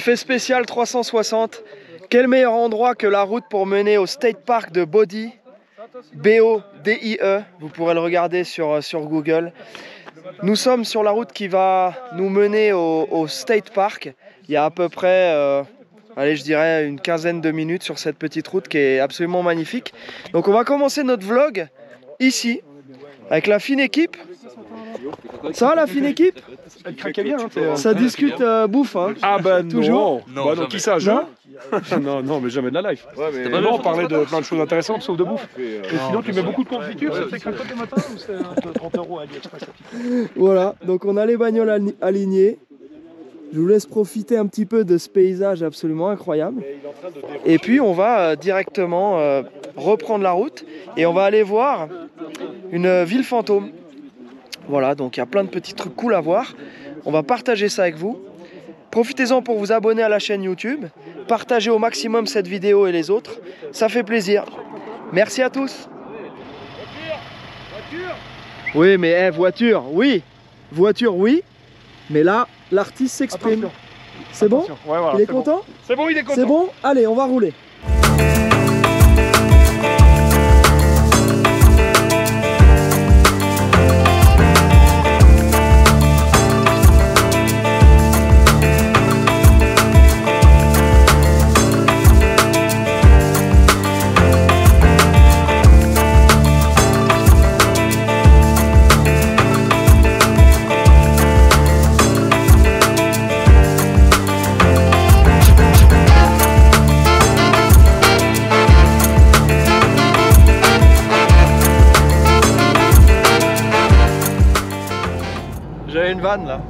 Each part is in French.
Effet spécial 360. Quel meilleur endroit que la route pour mener au State Park de Bodie, B-O-D-I-E. Vous pourrez le regarder sur Google. Nous sommes sur la route qui va nous mener au State Park. Il y a à peu près, allez, je dirais une quinzaine de minutes sur cette petite route qui est absolument magnifique. Donc on va commencer notre vlog ici, avec la fine équipe. Ça va la fine équipe? Elle craquait bien, hein, ça discute bouffe, hein? Ah bah toujours? Non, bah non, qui ça, je? Non, non, mais jamais de la life. Ouais, mais on parlait de plein de choses intéressantes, sauf de bouffe. Et sinon, tu mets beaucoup de confiture, ça fait 50 le matin ou c'est 30 € à AliExpress? Voilà, donc on a les bagnoles alignées. Je vous laisse profiter un petit peu de ce paysage absolument incroyable. Et puis on va directement reprendre la route et on va aller voir une ville fantôme. Voilà, donc il y a plein de petits trucs cool à voir. On va partager ça avec vous. Profitez-en pour vous abonner à la chaîne YouTube. Partagez au maximum cette vidéo et les autres. Ça fait plaisir. Merci à tous. Voiture. Oui, mais voiture, oui. Voiture, oui. Mais là, l'artiste s'exprime. C'est bon? Ouais, voilà, il est content? Bon. C'est bon, il est content. C'est bon? Allez, on va rouler. J'avais une vanne là.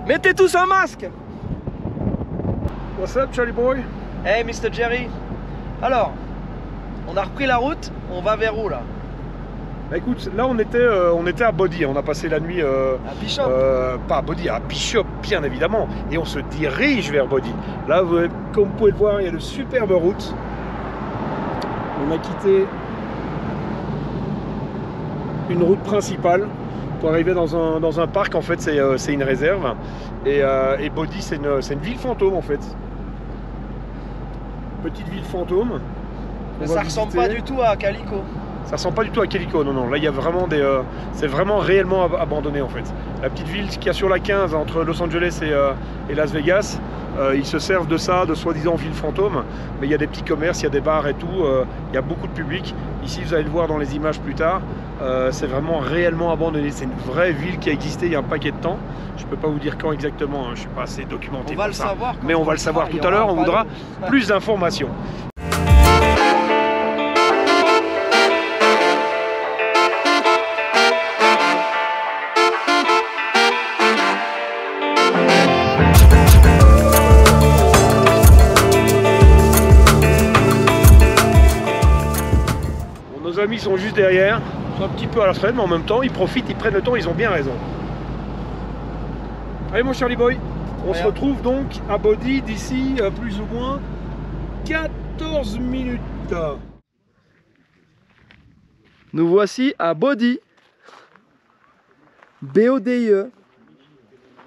Mettez tous un masque. What's up, Charlie Boy? Hey, Mr. Jerry. Alors, on a repris la route. On va vers où là? Bah écoute, là on était à Bodie. On a passé la nuit à Bishop. Pas à Bodie, à Bishop, bien évidemment. Et on se dirige vers Bodie. Là, comme vous pouvez le voir, il y a de superbes routes. On a quitté une route principale pour arriver dans un parc. En fait, c'est une réserve. Et Bodie, c'est une ville fantôme en fait. Petite ville fantôme. Mais ça ressemble pas du tout à Calico. Ça ressemble pas du tout à Calico, non, non. Là, il y a vraiment c'est vraiment réellement abandonné en fait. La petite ville qu'il y a sur la 15 entre Los Angeles et Las Vegas, ils se servent de ça, de soi-disant ville fantôme. Mais il y a des petits commerces, il y a des bars et tout. Il y a beaucoup de public. Ici, vous allez le voir dans les images plus tard. C'est vraiment réellement abandonné. C'est une vraie ville qui a existé il y a un paquet de temps. Je peux pas vous dire quand exactement. Hein. Je suis pas assez documenté. On va le savoir. Mais on va le savoir tout à l'heure. On voudra plus d'informations. Nos amis sont juste derrière, ils sont un petit peu à la traîne, mais en même temps, ils profitent, ils prennent le temps, ils ont bien raison. Allez mon Charlie Boy, on se retrouve donc à Bodie d'ici plus ou moins 14 minutes. Nous voici à Bodie. B-O-D-I-E.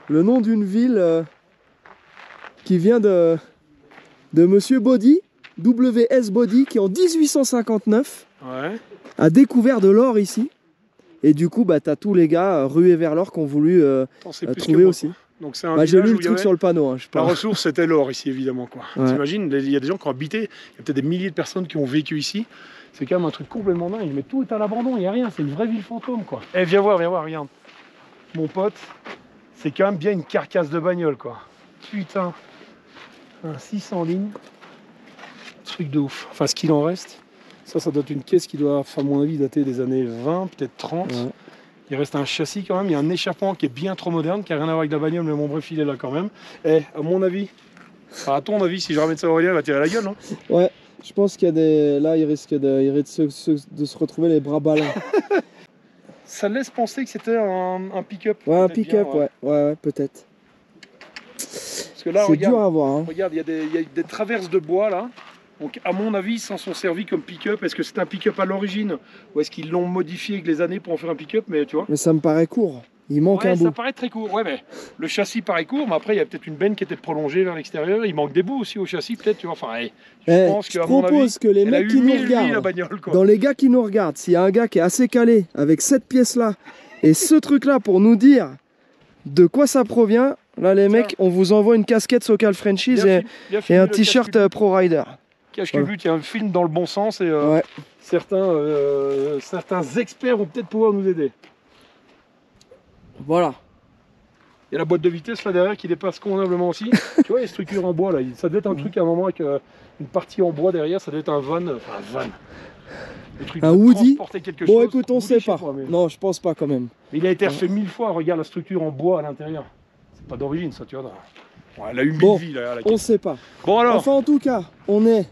Le nom d'une ville qui vient de Monsieur Bodie, W.S. Bodie, qui en 1859 a découvert de l'or ici. Et du coup, bah, tu as tous les gars rués vers l'or qui ont voulu trouver aussi. J'ai lu le truc sur le panneau. Hein, la ressource, c'était l'or ici, évidemment. Ouais. T'imagines, il y a des gens qui ont habité, il y a peut-être des milliers de personnes qui ont vécu ici. C'est quand même un truc complètement dingue. Mais tout est à l'abandon, il n'y a rien. C'est une vraie ville fantôme, quoi. Eh, viens voir, regarde. Mon pote, c'est quand même bien une carcasse de bagnole, quoi. Putain. Un 600 lignes. Truc de ouf. Enfin, ce qu'il en reste. Ça doit être une caisse qui doit, à mon avis, dater des années 20, peut-être 30. Ouais. Il reste un châssis quand même. Il y a un échappement qui est bien trop moderne, qui n'a rien à voir avec la bagnole, mais mon bref, il est là quand même. Eh, à mon avis, à ton avis, si je ramène ça à Aurélien, il va tirer la gueule, non? Ouais, je pense qu'il y a des... Là, il risque de se retrouver les bras ballants. Ça laisse penser que c'était un pick-up. Ouais, un pick-up, ouais, peut-être. Parce que là, c'est dur à voir. Hein. Regarde, il y a des traverses de bois là. Donc, à mon avis, ils s'en sont servis comme pick-up. Est-ce que c'est un pick-up à l'origine ou est-ce qu'ils l'ont modifié avec les années pour en faire un pick-up? Mais tu vois. Mais ça me paraît court. Il manque un ça bout. paraît très court. Ouais, mais le châssis paraît court, mais après il y a peut-être une benne qui était prolongée vers l'extérieur. Il manque des bouts aussi au châssis, peut-être. Tu vois. Enfin, je pense Je qu'à mon avis, propose que les elle a mecs eu qui nous 1000 vies, la regardent, bagnole, quoi. dans les gars qui nous regardent, s'il y a un gars qui est assez calé avec cette pièce-là et ce truc-là pour nous dire de quoi ça provient, là les mecs, on vous envoie une casquette Socal Franchise et un t-shirt Pro Rider. Cache que but, il y a un film dans le bon sens et certains experts vont peut-être pouvoir nous aider. Voilà. Il y a la boîte de vitesse là derrière qui dépasse convenablement aussi. Tu vois, les structures en bois là, ça devait être un truc à un moment avec une partie en bois derrière, ça devait être un van. Un Woody. Quelque bon chose. écoute, on sait pas. Mais... Non, je pense pas quand même. Il a été refait 1000 fois, regarde la structure en bois à l'intérieur. C'est pas d'origine ça, tu vois. Ouais, elle a eu 1000 vies là. On sait pas. Bon alors. Enfin en tout cas, on est...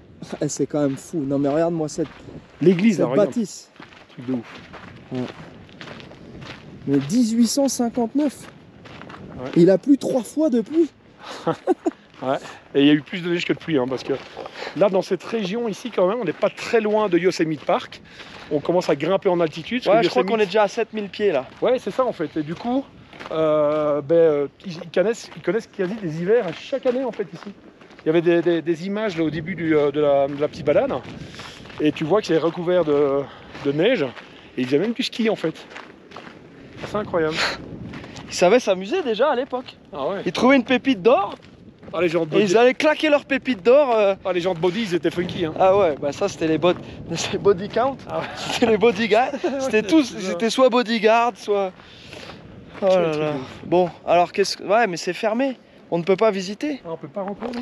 C'est quand même fou. Non mais regarde-moi cette... L'église là, regarde. Bâtisse. Truc de ouf. Ouais. Mais 1859. Ouais. Il a plu 3 fois de pluie. Ouais. Et il y a eu plus de neige que de pluie, hein, parce que là, dans cette région ici, quand même, on n'est pas très loin de Yosemite Park. On commence à grimper en altitude. Ouais, je crois qu'on est déjà à 7000 pieds là. Ouais, c'est ça en fait. Et du coup, ils connaissent quasi des hivers chaque année en fait ici. Il y avait des images là, au début de la petite balade. Et tu vois que c'est recouvert de neige. Et ils faisaient même du ski en fait. C'est incroyable. Ils savaient s'amuser déjà à l'époque. Ah ouais. Ils trouvaient une pépite d'or. Ah, les gens de et ils allaient claquer leur pépite d'or. Ah, les gens de body, ils étaient funky. Hein. Ah ouais, bah ça c'était les body count. Ah ouais. C'était les bodyguards. C'était tous, c'était soit bodyguard, soit. Oh là là. Bon, alors qu'est-ce que. Ouais, mais c'est fermé. On ne peut pas visiter. Ah, on peut pas rentrer, non.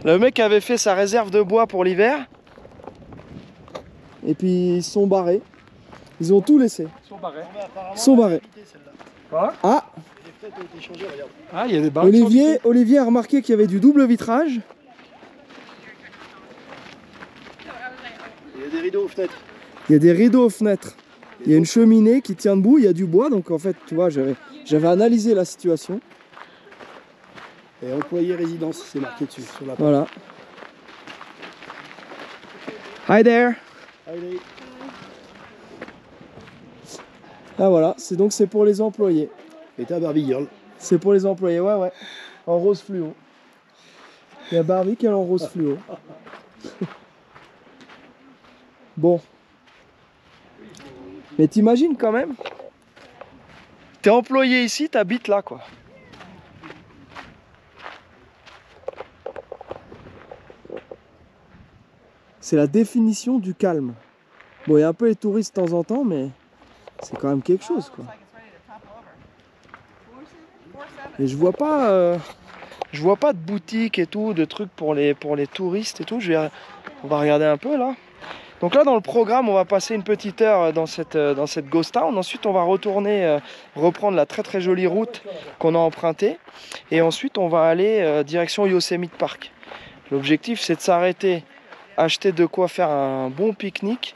Le mec avait fait sa réserve de bois pour l'hiver. Et puis ils sont barrés. Ils ont tout laissé. Ils sont barrés. Quoi ? Ah, ah, il y a des barres. Olivier a remarqué qu'il y avait du double vitrage. Il y a des rideaux aux fenêtres. Il y a des rideaux aux fenêtres. Il y a une cheminée qui tient debout, il y a du bois. Donc en fait, tu vois, j'avais analysé la situation. Et employé résidence, c'est marqué dessus. Sur la voilà. Hi there. Allez. Ah voilà, c'est pour les employés. Et t'as Barbie Girl. C'est pour les employés, ouais. En rose fluo. Il y a Barbie qui est en rose fluo. Bon. Mais t'imagines quand même, t'es employé ici, t'habites là quoi. C'est la définition du calme. Bon, il y a un peu les touristes de temps en temps, mais c'est quand même quelque chose quoi. Et je vois pas de boutique et tout, de trucs pour les touristes et tout. On va regarder un peu là. Donc là dans le programme on va passer une petite heure dans cette ghost town. Ensuite on va retourner reprendre la très très jolie route qu'on a empruntée. Et ensuite on va aller direction Yosemite Park. L'objectif c'est de s'arrêter, acheter de quoi faire un bon pique-nique.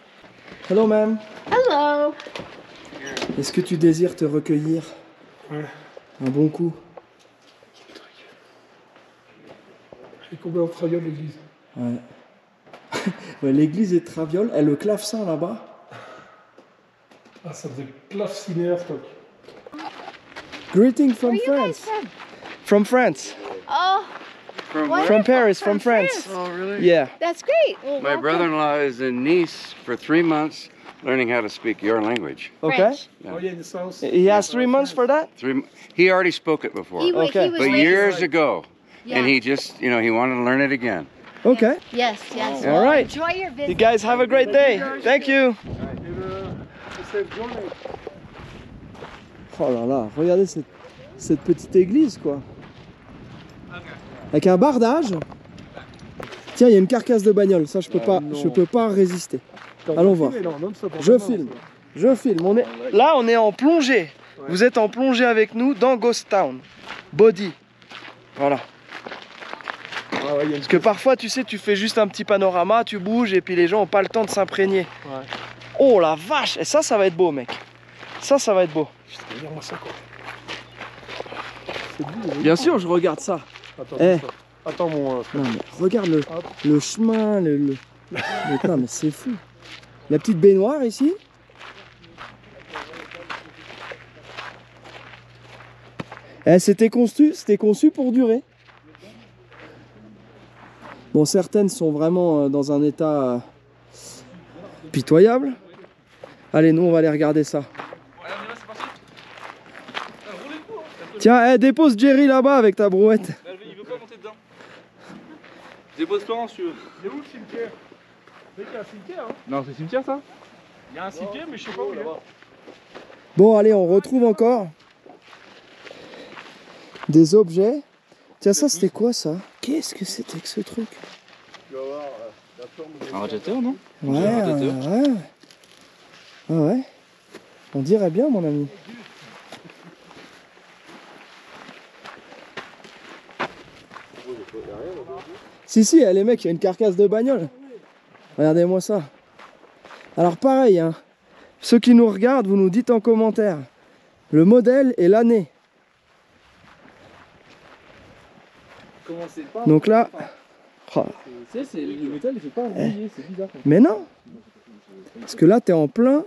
Hello ma'am. Hello. Est-ce que tu désires te recueillir un bon coup? C'est complètement traviole l'église. Ouais. Ouais, l'église est traviole. Et le clavecin là-bas. Ah, ça faisait claveciner stock. Greeting from France. From France. Oh. From Paris, from France. Oh, really? Yeah. That's great. Well, My brother-in-law is in Nice for 3 months learning how to speak your language. Okay. French. Oh, yeah, in the south. He has 3 months for that? He already spoke it before, Okay. He was but raised- years ago. Yeah. And he just, he wanted to learn it again. Okay. Yes, yes. All right. Enjoy your visit. You guys have a great day. Thank you. Oh là là, regardez cette petite église quoi. Avec un bardage. Tiens, il y a une carcasse de bagnole, ça je peux pas résister. Allons voir. Je filme. Là on est en plongée. Vous êtes en plongée avec nous dans Ghost Town. Body. Voilà. Parce que parfois tu sais, tu fais juste un petit panorama, tu bouges et puis les gens n'ont pas le temps de s'imprégner. Ouais. Oh la vache. Et ça va être beau mec. Ça va être beau. Regarde-moi ça quoi. Bien sûr, je regarde ça. Attends, Eh. Attends mon... Non, mais regarde le chemin, non mais c'est fou. La petite baignoire ici. Eh, c'était conçu pour durer. Bon, certaines sont vraiment dans un état pitoyable. Allez, nous, on va aller regarder ça. Tiens, eh, dépose Jerry là-bas avec ta brouette. Il veut pas monter dedans. Dépose-toi en sûr. C'est où le cimetière? C'est qu'il y a un cimetière, hein? Non, c'est cimetière ça? Il y a un cimetière, mais je sais pas où il est. Bon, allez, on retrouve encore des objets. Tiens, ça, c'était quoi, ça? Qu'est-ce que c'était que ce truc? Un radiateur, non? Ouais, Un radiateur. ouais. Ah ouais. On dirait bien, mon ami. Si, les mecs, il y a une carcasse de bagnole. Regardez-moi ça. Alors pareil, hein, ceux qui nous regardent, vous nous dites en commentaire le modèle et l'année. Comment c'est pas? Donc là... Oh. Tu sais, le métal il fait pas rouiller, c'est bizarre. Mais non. Parce que là, t'es en plein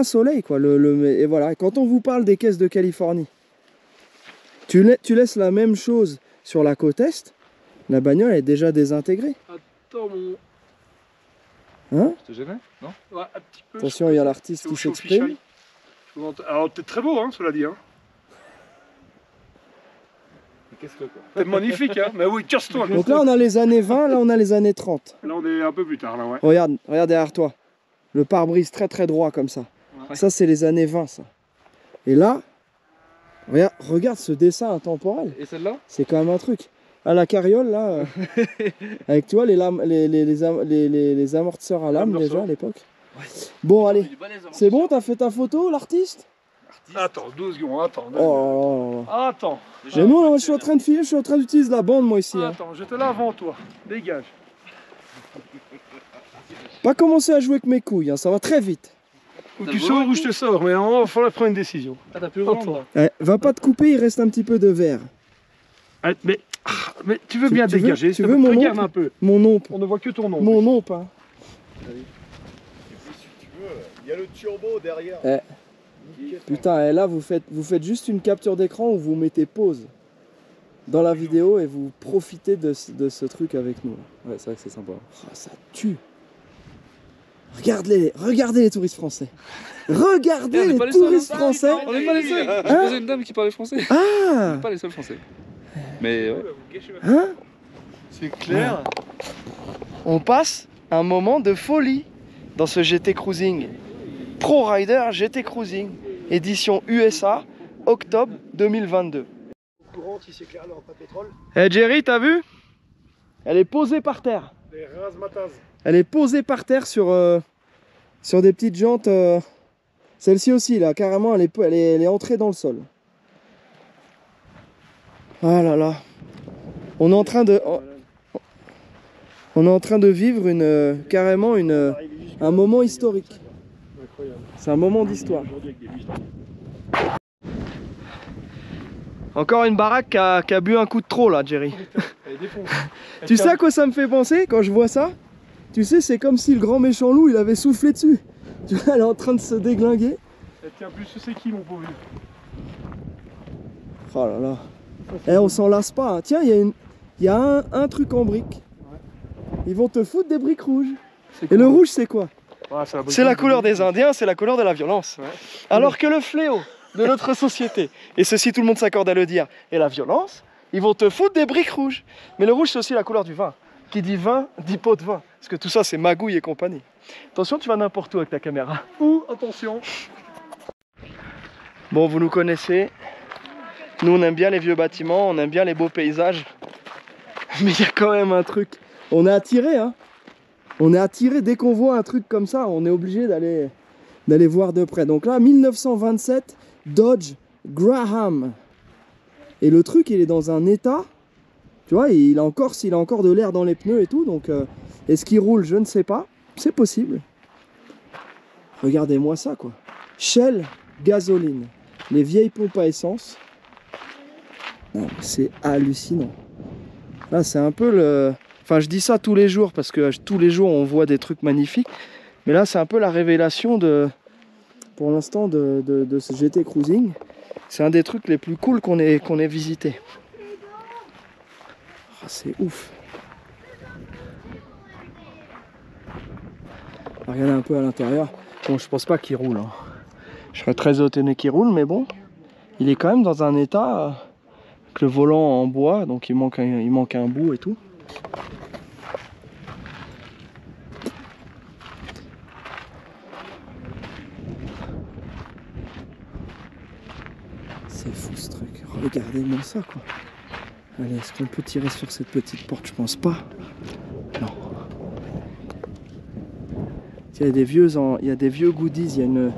soleil, quoi. Et voilà, quand on vous parle des caisses de Californie, tu laisses la même chose sur la côte est, la bagnole est déjà désintégrée. Attends, mon... Hein? Je te gênais? Non? Ouais, un petit peu. Attention, il y a l'artiste qui s'exprime. Alors, t'es très beau, hein, cela dit. Hein. Qu'est-ce que quoi? T'es magnifique, hein. Mais oui, casse-toi. Donc là, on a les années 20, là, on a les années 30. Là, on est un peu plus tard, là, ouais. Regarde derrière toi. Le pare-brise très très droit comme ça. Ouais. Ça, c'est les années 20, ça. Et là, regarde ce dessin intemporel. Et celle-là? C'est quand même un truc. À la carriole, là, avec toi, les amortisseurs à lame déjà à l'époque. Ouais. Bon, allez. C'est bon, t'as fait ta photo, l'artiste? Attends, 12 secondes, attends. Oh là là. Attends. Mais non, je suis en train de filmer, je suis en train d'utiliser la bande, moi, ici. Hein. Attends, j'étais là avant toi. Dégage. Pas commencer à jouer avec mes couilles, hein, ça va très vite. Ou tu sors ou je te sors, mais il va falloir prendre une décision. Ah, t'as plus le volant, Va pas te couper, il reste un petit peu de verre. Ah, mais tu veux bien dégager, tu veux mon regarde ombre un peu. Mon ombre. On ne voit que ton nom. Mon ombre, hein. Il y a le turbo derrière. Putain, et là vous faites juste une capture d'écran où vous mettez pause dans la vidéo et vous profitez de ce truc avec nous. Ouais, c'est vrai que c'est sympa. Oh, ça tue. Regardez les touristes français. Regardez les touristes français. On est pas les seuls. J'ai posé une dame qui parlait français. On Ah, est pas les seuls français. Mais ouais. hein? C'est clair. On passe un moment de folie dans ce GT Cruising. Pro Rider GT Cruising, édition USA, octobre 2022. Courante, il s'éclaire là en pas pétrole. Eh Jerry, t'as vu? Elle est posée par terre. Les razmataz. Elle est posée par terre sur des petites jantes. Celle-ci aussi, là, carrément, elle est entrée dans le sol. Ah là là. On est en train de vivre carrément un moment historique. C'est un moment d'histoire. Encore une baraque qui a bu un coup de trop là, Jerry. Tu sais à quoi ça me fait penser quand je vois ça? Tu sais, c'est comme si le grand méchant loup il avait soufflé dessus. Tu vois, elle est en train de se déglinguer. Tiens, plus c'est qui mon pauvre? Oh là là. Eh, on s'en lasse pas. Hein. Tiens, il y a un truc en brique. Ils vont te foutre des briques rouges. Et le rouge, c'est quoi? C'est la couleur des Indiens, c'est la couleur de la violence. Ouais. Alors que le fléau de notre société, et ceci tout le monde s'accorde à le dire, est la violence, ils vont te foutre des briques rouges. Mais le rouge, c'est aussi la couleur du vin. Qui dit vin, dit pot de vin. Parce que tout ça, c'est magouille et compagnie. Attention, tu vas n'importe où avec ta caméra. Ouh, attention. Bon, vous nous connaissez. Nous, on aime bien les vieux bâtiments, on aime bien les beaux paysages. Mais il y a quand même un truc. On est attiré, hein. On est attiré dès qu'on voit un truc comme ça, on est obligé d'aller voir de près. Donc là, 1927, Dodge Graham. Et le truc, il est dans un état, tu vois, il a encore de l'air dans les pneus et tout. Donc, est-ce qu'il roule? Je ne sais pas. C'est possible. Regardez-moi ça, quoi. Shell gasoline. Les vieilles pompes à essence. C'est hallucinant. Là, c'est un peu le... Enfin, je dis ça tous les jours parce que tous les jours, on voit des trucs magnifiques. Mais là, c'est un peu la révélation pour l'instant de ce GT Cruising. C'est un des trucs les plus cool qu'on ait visité. Oh, c'est ouf. Regardez un peu à l'intérieur. Bon, je pense pas qu'il roule. Hein. Je serais très étonné qu'il roule, mais bon, il est quand même dans un état avec le volant en bois, donc il manque un bout et tout. C'est fou ce truc. Regardez-moi ça quoi. Allez, est-ce qu'on peut tirer sur cette petite porte? Je pense pas. Non. Il y a des vieux goodies, il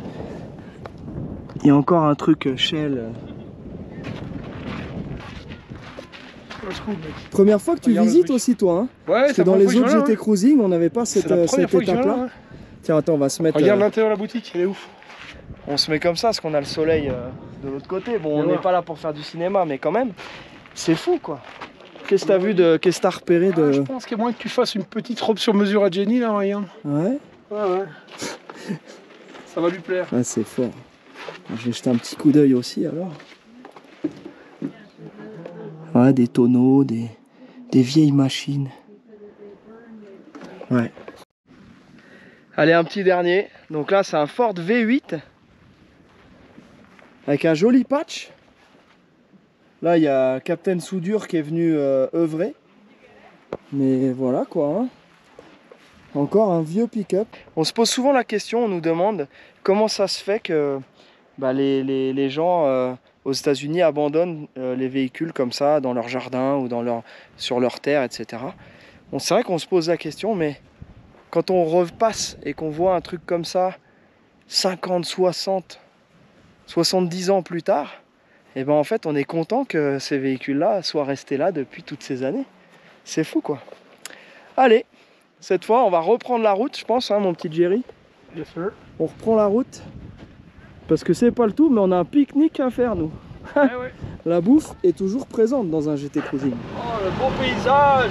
y a encore un truc Shell. Première fois que tu visites aussi toi, hein? Ouais, parce que dans les autres GT Cruising, on n'avait pas cette étape-là. Tiens, attends, on va se mettre... Regarde l'intérieur de la boutique, elle est ouf. On se met comme ça, parce qu'on a le soleil de l'autre côté. Bon, on n'est pas là pour faire du cinéma, mais quand même, c'est fou quoi. Qu'est-ce que t'as vu de... Qu'est-ce que t'as repéré de... Je pense qu'il y a moyen que tu fasses une petite robe sur mesure à Jenny là, regarde. Ouais. Ouais. Ça va lui plaire. Ouais, c'est fort. Je vais jeter un petit coup d'œil aussi alors. Ouais, des tonneaux, des vieilles machines. Ouais. Allez, un petit dernier. Donc là, c'est un Ford V8 avec un joli patch. Là, il y a Captain Soudure qui est venu œuvrer. Mais voilà quoi. Hein. Encore un vieux pick-up. On se pose souvent la question, on nous demande comment ça se fait que les gens aux États-Unis abandonnent les véhicules comme ça dans leur jardin ou sur leur terre, etc. Bon, c'est vrai qu'on se pose la question, mais quand on repasse et qu'on voit un truc comme ça 50, 60, 70 ans plus tard, et ben en fait on est content que ces véhicules-là soient restés là depuis toutes ces années. C'est fou quoi. Allez, cette fois on va reprendre la route, je pense, hein, mon petit Jerry. Yes, sir. On reprend la route. Parce que c'est pas le tout, mais on a un pique-nique à faire nous. Ouais. La bouffe est toujours présente dans un GT Cruising. Oh le beau paysage.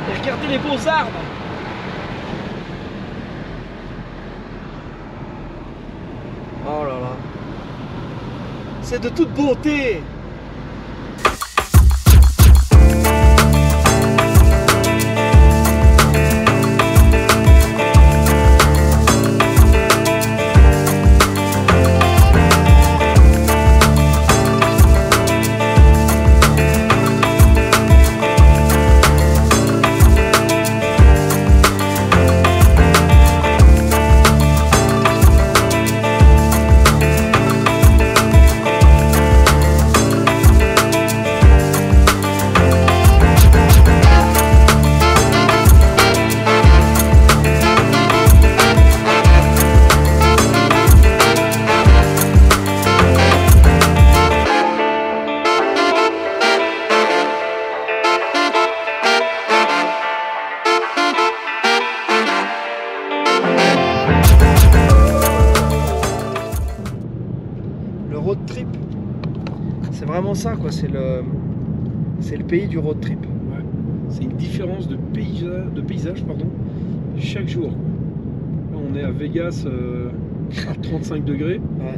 Et regardez les beaux arbres. Oh là là. C'est de toute beauté. Road trip, c'est vraiment ça quoi, c'est le pays du road trip. Ouais. C'est une différence de paysage pardon, chaque jour. Là, on est à Vegas à 35 degrés. Ouais.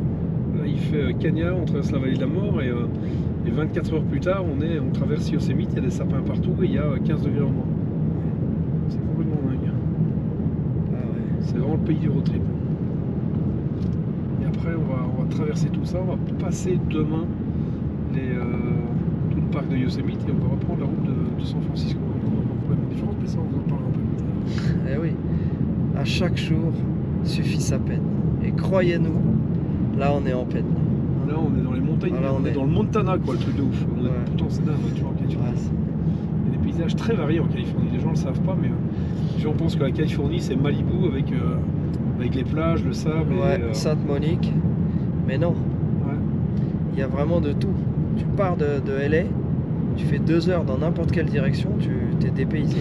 Là il fait Cagnard, on traverse la vallée de la mort et 24 heures plus tard on traverse Yosemite, il y a des sapins partout et il y a 15 degrés en moins. C'est complètement dingue. Ah ouais. C'est vraiment le pays du road trip. Et après on va traverser tout ça, on va passer demain tout le parc de Yosemite et on va reprendre la route de San Francisco. Complètement différente, mais ça on en parlera un peu plus tard. Eh oui, à chaque jour suffit sa peine. Et croyez-nous, là on est en peine. Là on est dans les montagnes, Ah, là, on est dans le Montana quoi, le truc de ouf. On est tout en Sénat, tu vois, en Californie. Ouais, il y a des paysages très variés en Californie, les gens le savent pas, mais les gens pensent que la Californie c'est Malibu avec les plages, le sable ouais, et... Sainte-Monique. Mais non, Ouais. il y a vraiment de tout. Tu pars de LA, tu fais 2 heures dans n'importe quelle direction, tu t'es dépaysé.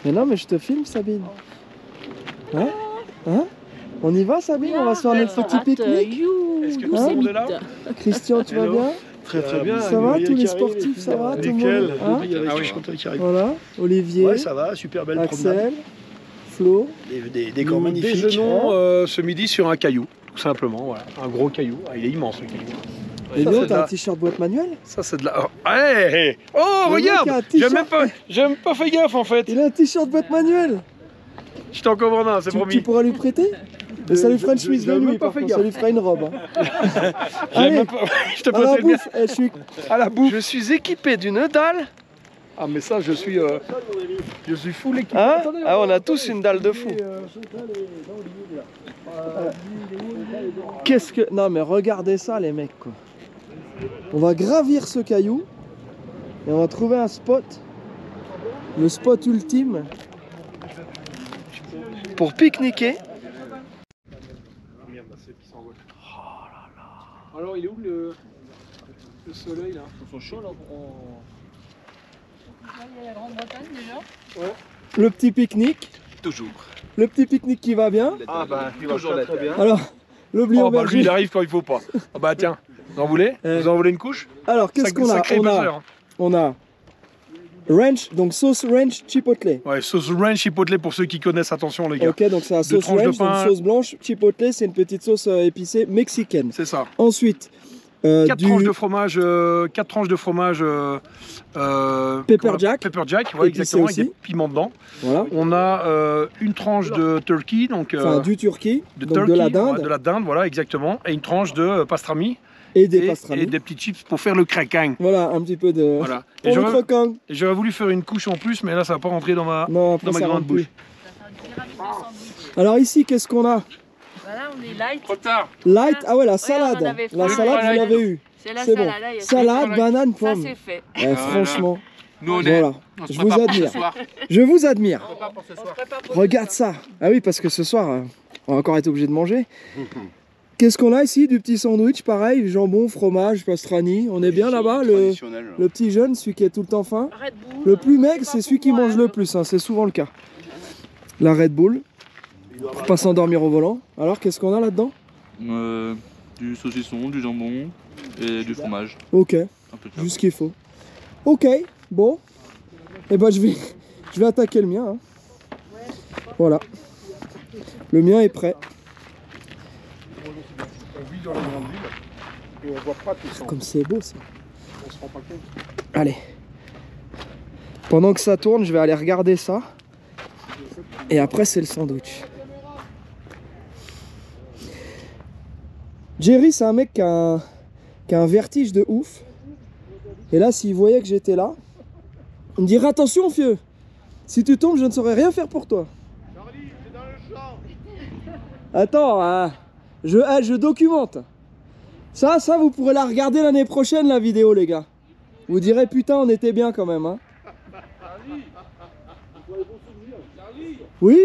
Mais non, mais je te filme, Sabine. Hein? Hein? On y va, Sabine? On va se faire notre petit pique-nique? Est-ce que tout le monde est là? Christian, tu vas Hello. bien? Très bien. Ça va, tous les sportifs, ça va? Tout le monde? Hein? Ah oui, qui arrive. Voilà, Olivier, Ouais, ça va, super belle promenade. Axel, Flo. Des décors Nous magnifiques. déjeunons ce midi sur un caillou, tout simplement. Voilà. Un gros caillou. Ah, il est immense le caillou. Et Ça, nous, c'est de t'as un la- t-shirt boîte manuelle? Ça, c'est de la. Oh, hey. Oh, Le mec a un regarde! t-shirt. J'ai même pas fait gaffe en fait. Il a un t-shirt boîte manuelle. Je t'en commande un, c'est Tu promis. pourras lui prêter? Mais ça lui fera une chemise de j'avais même nuit, pas par fait contre, ça gaffe. lui fera une robe. Hein. J'ai Allez, même pas- Je te à la passais le bien. bouffe, je suis... À la bouffe. Je suis équipé d'une dalle. Ah, mais ça, je suis full équipé. Hein? Attendez, Ah, on a tous une dalle de fou. Qu'est-ce que... Non mais regardez ça les mecs quoi. On va gravir ce caillou et on va trouver un spot. Le spot ultime pour pique-niquer. Alors, il est où le soleil là? Ils sont chauds là. Il y a la Grande-Bretagne déjà. Le petit pique-nique. Toujours. Le petit pique-nique qui va bien. Ah bah, toujours très bien. Alors, le blé Oh, bah lui, aubergine. il arrive quand il faut pas. Ah, bah tiens, vous en voulez? Vous en voulez une couche? Alors, qu'est-ce qu'on a? Sacré buzzer, hein. On a ranch, donc sauce ranch chipotle. Ouais, sauce ranch chipotle pour ceux qui connaissent, attention les gars. Ok, donc c'est la sauce tranches de ranch, donc pain. sauce blanche. Chipotle, c'est une petite sauce épicée mexicaine. C'est ça. Ensuite, 4 du tranches de fromage, Pepper jack. Pepper jack, ouais, Épicé exactement, avec aussi. des piments dedans. Voilà. On a une tranche de turkey, donc Enfin, du turkey, de donc turkey, de la ouais, dinde de la dinde, voilà, exactement, et une tranche de pastrami et des et pastrami. des petits chips pour faire le craquant. Voilà, un petit peu de... Voilà. Pour le j'aurais croquant. et j'aurais voulu faire une couche en plus, mais là ça va pas rentrer dans ma Non, après dans ma ça grande rentre plus. bouche. Alors ici, qu'est-ce qu'on a? Voilà, on est light. Trop tard. Light, ah ouais, la on en salade. avait fait. La salade, vous l'avez eu. C'est la C'est bon. salade. là, il y a Salade, banane, Ça pomme. c'est fait. Eh, franchement, Nous on est. voilà. On se Je vous prépare pour ce admire. soir. Je vous admire. On se prépare pour ce soir. Regarde ça. Ah oui, parce que ce soir, on va encore être obligé de manger. Qu'est-ce qu'on a ici? Du petit sandwich, pareil, jambon, fromage, pastrani. On est bien là-bas, le petit jeune, celui qui est tout le temps faim. Red Bull. Le plus maigre, c'est celui qui mange le plus, hein, c'est souvent le cas. La Red Bull, pour pas s'endormir au volant. Alors, qu'est-ce qu'on a là-dedans? Du saucisson, du jambon et du fromage. Ok, Un peu de juste ce qu'il faut. Ok, bon. Et ben je vais attaquer le mien. Hein. Voilà. Le mien est prêt. On vit dans la grande ville et on voit pas tout ça. Comme c'est beau ça. On se rend pas compte. Allez. Pendant que ça tourne, je vais aller regarder ça. Et après, c'est le sandwich. Jerry, c'est un mec qui a un vertige de ouf. Et là, s'il voyait que j'étais là, il me dirait attention, vieux. Si tu tombes, je ne saurais rien faire pour toi. Attends, hein, je documente. Ça, vous pourrez la regarder l'année prochaine, la vidéo, les gars. Vous direz, putain, on était bien quand même, hein. Oui?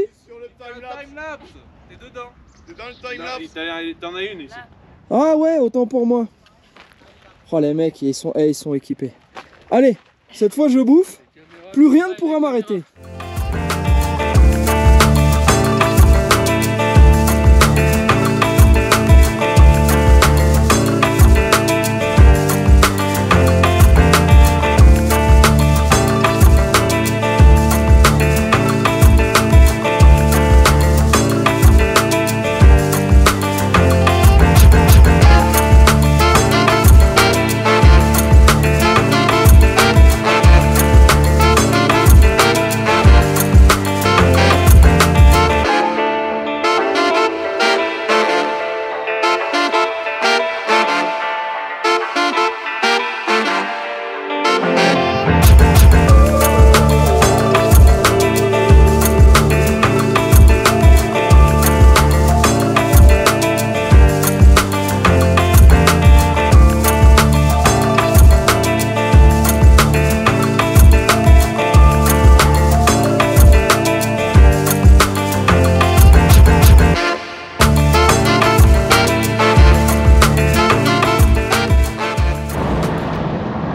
Time-lapse. T'es dedans. T'es dans le time-lapse. T'en as une ici. Ah ouais, autant pour moi. Oh les mecs, ils sont équipés. Allez, cette fois je bouffe. Plus rien ne pourra m'arrêter.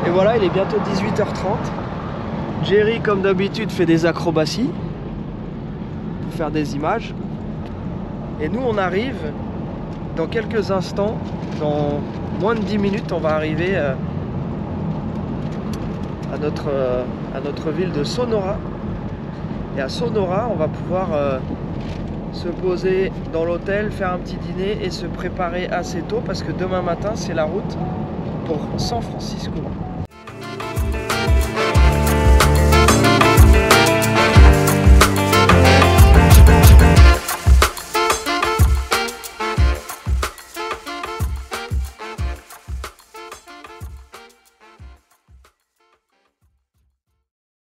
Et voilà, il est bientôt 18h30. Jerry, comme d'habitude, fait des acrobaties. faire des images. Et nous on arrive dans quelques instants, dans moins de 10 minutes, on va arriver à notre ville de Sonora. Et à Sonora, on va pouvoir se poser dans l'hôtel, faire un petit dîner et se préparer assez tôt parce que demain matin, c'est la route pour San Francisco.